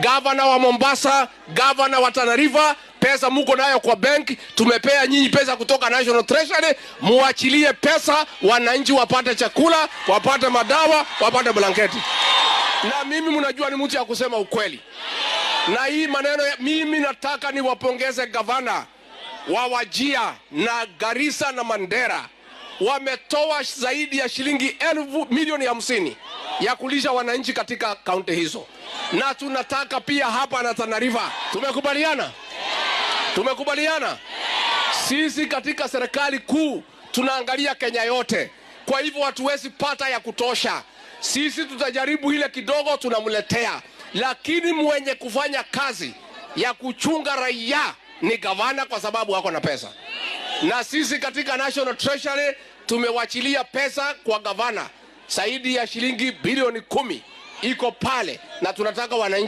Gavana wa Mombasa, gavana wa Tana River, pesa muko nayo kwa bank, tumepea nyinyi pesa kutoka National Treasury, muachilie pesa wananchi wapate chakula, wapate madawa, wapate blanketi. Na mimi mnajua ni mtu ya kusema ukweli. Na hii maneno mimi nataka niwapongeze gavana wa Wajir na Garissa na Mandera. Wametoa zaidi ya shilingi milioni 50 ya kulisha wananchi katika kaunti hizo. Na tunataka pia hapa na Tana River. Tumekubaliana? Tumekubaliana? Sisi katika serikali kuu tunaangalia Kenya yote. Kwa hivyo hatuwezi pata ya kutosha. Sisi tutajaribu ile kidogo tunamletea. Lakini mwenye kufanya kazi ya kuchunga raia ni gavana, kwa sababu wako na pesa. Na sisi katika National Treasury tumewachilia pesa kwa gavana zaidi ya shilingi bilioni 10 iko pale, na tunataka wananchi